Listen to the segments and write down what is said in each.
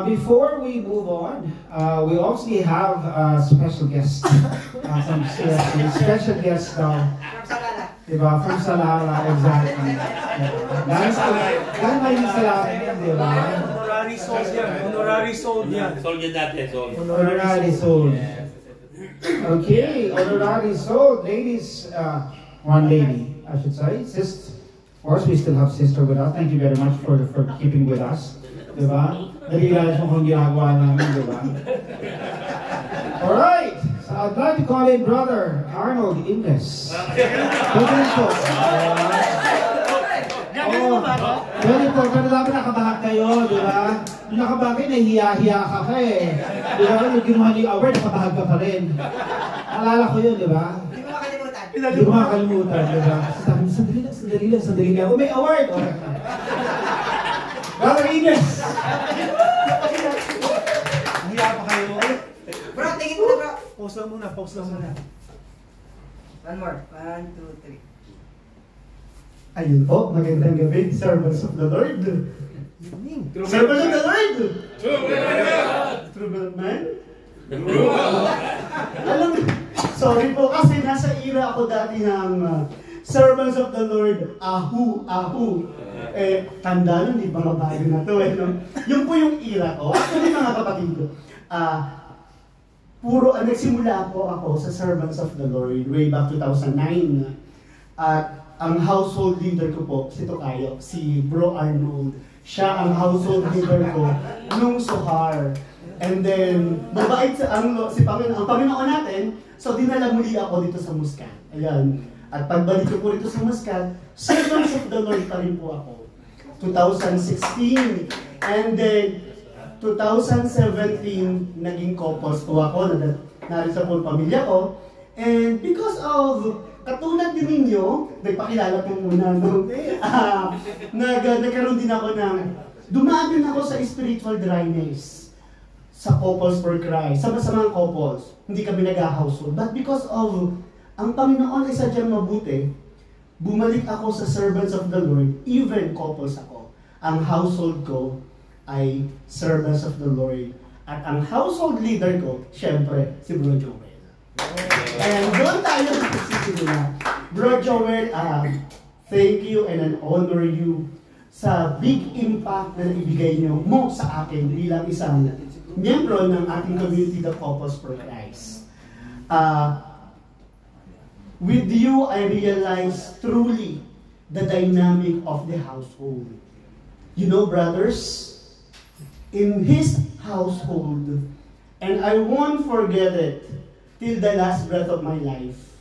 Before we move on, we also have a special guest. Some special guest diba? From Salala, exactly. Dahil may Salala yan, diba? Honorary sold yan. Honorary sold yan. Sold yan dati, sold. Honorary sold. Okay, honorary sold. Ladies, one lady, I should say. Of course, we still have sister with us. Thank you very much for keeping with us. Diba? Nag-realize mo kung ginagawa namin, diba? Alright! So I'd like to call in Brother Arnold Ingles. Ganyan po. Ganyan po, pero dapat nakabahan kayo, diba? Nung nakabahan kayo, nahihiya-hiya ka eh. Diba? Yung ginawa niyo yung award, nakabahag ka pa rin. Alala ko yun, diba? Hindi mo makakalimutan, diba? Sandali lang. May award! Brother Ingles! Nahiya pa kayo. Bro, tingin mo na bro. Pause lang muna. One more. 1, 2, 3. Ayun po, magandang gabi, servants of the Lord. Servants of the Lord! True man? Alam mo, sorry po kasi nasa era ako dati ng servants of the Lord, ahu. Tanda nun, di ba mabago na to no? Yung po yung era ko. Actually mga kapatid ko, nagsimula po ako sa servants of the Lord way back 2009. At ang household leader ko po, si Tokayo, si Bro Arnold. Siya ang household leader ko nung Sohar. And then, mabait ang Panginoon natin, so dinala muli ako dito sa Muscat. Ayan. At pagbalik ko po dito sa Muscat, servants of the Lord pa rin po ako. 2016. And then, 2017, naging couples po ako, narito po ang pamilya ko. And because of, katulad din ninyo, nagpakilala po muna, no? Nagkaroon din ako dumaan din ako sa spiritual dryness sa Couples for Christ, sa mga couples. Hindi kami nag-household. But because of, ang Panginoon ay sadyang mabuti, bumalik ako sa servants of the Lord, even couples ako. Ang household ko ay servants of the Lord. At ang household leader ko, syempre, si Bro Joel. And doon tayo nagsisimula. Bro Joel, thank you and I honor you sa big impact na naibigay mo sa akin bilang isang miyembro ng ating community, the Couples for Christ. With you, I realize truly the dynamic of the household. You know, brothers, in his household, and I won't forget it till the last breath of my life,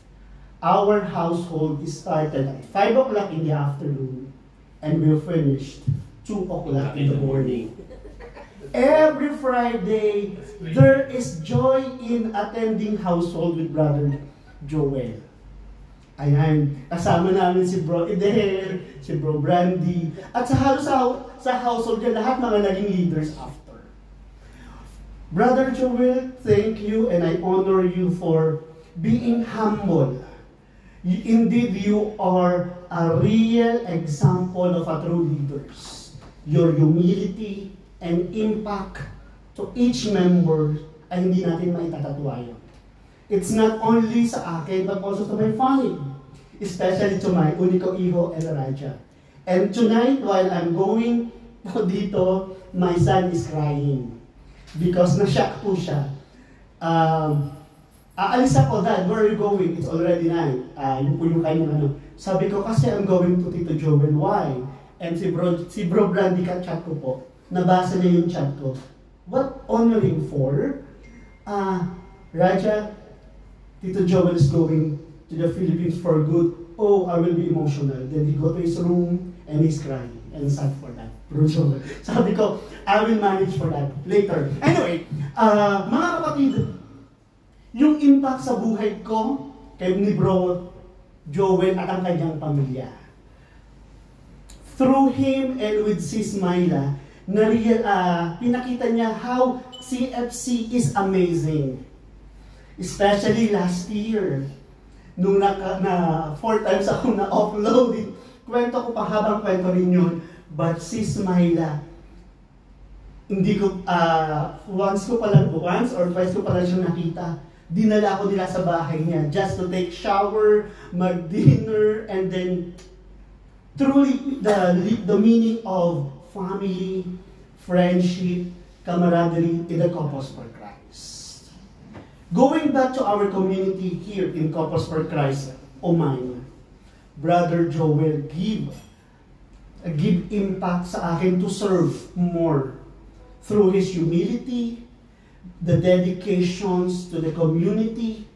our household started at 5 o'clock in the afternoon, and we finished 2 o'clock in the morning. Every Friday, there is joy in attending household with Brother Joel. Ayan, kasama namin si Bro Eder, si Bro Brandy, at sa halos sa household niya, lahat mga naging leaders after. Brother Joel, thank you and I honor you for being humble. Indeed, you are a real example of a true leaders. Your humility and impact to each member ay hindi natin maitatatuayan. It's not only sa akin, but also to my family. Especially to my uniko iho, Elijah. And tonight, while I'm going po dito, my son is crying. Because na-shock po siya. Aalis ako, Dad, where are you going? It's already night. Yun po yung kanyang ano. Sabi ko, kasi I'm going to Tito Joel. Why? And si Bro Brandy ka-chat ko po. Nabasa niya yung chat ko. What honoring for? Raja, Tito Joel is going to the Philippines for good. Oh, I will be emotional. Then he go to his room and he's crying and sad for that. Bro Joel. Sabi ko, I will manage for that later. Anyway, mga kapatid, yung impact sa buhay ko kay ni Bro Joel at ang kanyang pamilya. Through him and with Sis Myla, pinakita niya how CFC is amazing. Especially last year, nung 4 times ako na-upload. Kwento ko pa habang kwento rin yun. But Sis Myla hindi ko, once or twice ko pa lang siya nakita. Dinala ko nila sa bahay niya just to take shower, mag-dinner, and then truly the meaning of family, friendship, camaraderie in the Couples for Christ. Going back to our community here in Couples for Christ, Oman, Brother Joel give impact sa akin to serve more through his humility, the dedications to the community,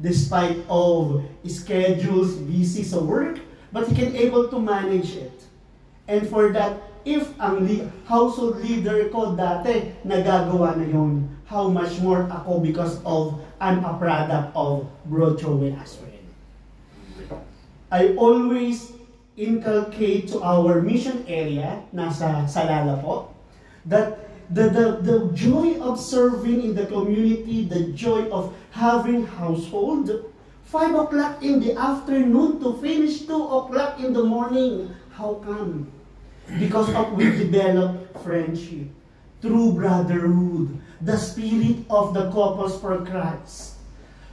despite of schedules, busy sa work, but he can able to manage it. And for that, if ang household leader ko dati nagagawa na yun, how much more ako because of I'm a product of Bro Joel as well. I always inculcate to our mission area, nasa Salala po, that the joy of serving in the community, the joy of having household, 5 o'clock in the afternoon to finish 2 o'clock in the morning. How come? Because we develop friendship, true brotherhood, the spirit of the Couples for Christ.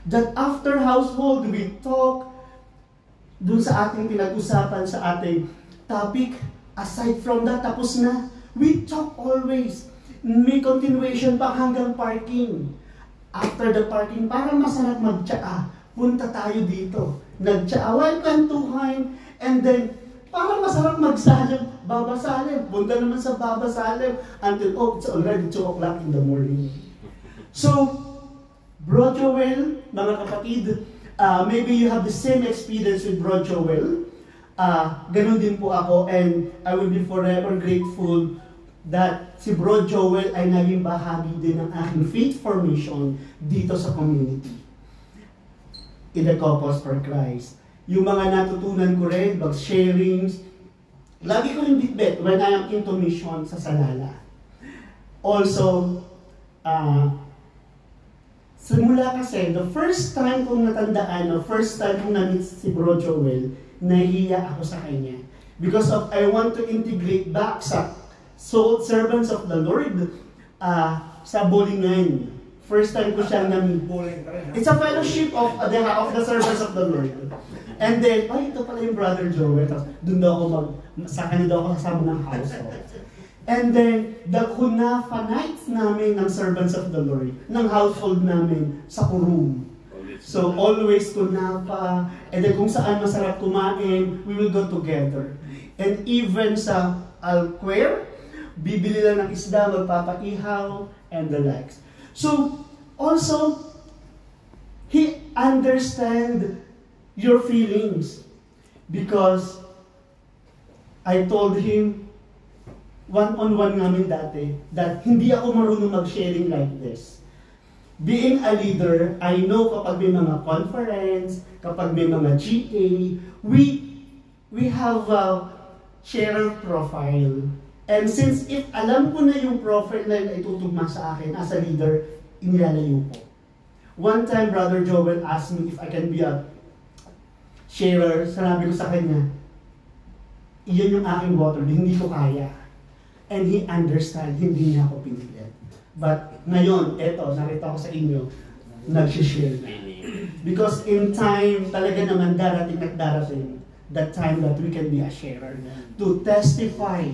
That after household, we talk, dun sa ating pinag-usapan sa ating topic, aside from that, tapos na, we talk always. May continuation pa hanggang parking. After the parking, parang masarap mag-tsaa. Punta tayo dito. Nag-tsaa, kwentuhan, and then, parang masarap magsalim. Baba Salim. Punta naman sa Baba Salim until, it's already 2 o'clock in the morning. So, Bro Joel, mga kapatid, maybe you have the same experience with Bro Joel. Ganun din po ako, and I will be forever grateful that si Bro Joel ay naging bahagi din ng aking faith formation dito sa community. In the Couples for Christ. Yung mga natutunan ko rin, sharings, lagi ko rin bitbit when I am into mission sa Salala. Also, simula kasi, the first time kong natandaan, the first time kong na-meet si Bro Joel, nahiya ako sa kanya. Because of, I want to integrate back sa servants of the Lord sa Bolingan. First time ko siyang na-meet. It's a fellowship of the servants of the Lord. And then, ito pala yung Brother Joel. Tapos, doon daw ako sa kanya daw ako kasama ng household. And then, the Kunafa nights namin ng servants of the Lord, ng household namin sa Kurum. So, always Kunafa, and then kung saan masarap kumain, we will go together. And even sa Alquer, bibili lang ng isda, magpapaihaw, and the likes. So, also, he understand your feelings. Because, I told him, one-on-one namin dati, that hindi ako marunong mag-sharing like this. Being a leader, I know kapag may mga conference, kapag may mga GA, we have a sharer profile. And since if alam ko na yung profile na itutugma sa akin as a leader, inilalayo ko. One time, Brother Joel asked me if I can be a sharer. Sanabi ko sa kanya, iyan yung aking water, hindi ko kaya. And he understand, hindi niya ako pinilit. But ngayon, eto, nakita ko sa inyo, nag-share na. Because in time, talaga naman darating at darating, that time that we can be a sharer. To testify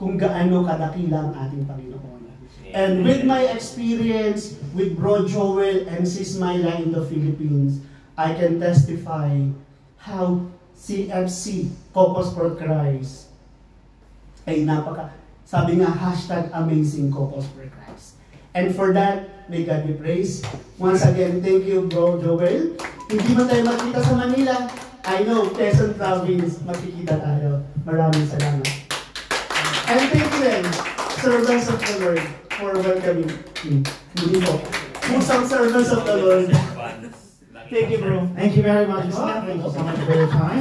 kung gaano kadakila ang ating Panginoon. And with my experience with Bro Joel and Sis Myla in the Philippines, I can testify how CFC, Couples for Christ, ay sabi nga, #amazing Couples for Christ. And for that, may God be praised. Once again, thank you, Bro Joel. Hindi man tayo makita sa Manila, I know, Quezon Province, makikita tayo. Maraming salamat. And thank you then, servants of the Lord, for welcoming me. Hindi po. Pusang servants of the Lord. Thank you, bro. Thank you very much. Thank you so much for your time.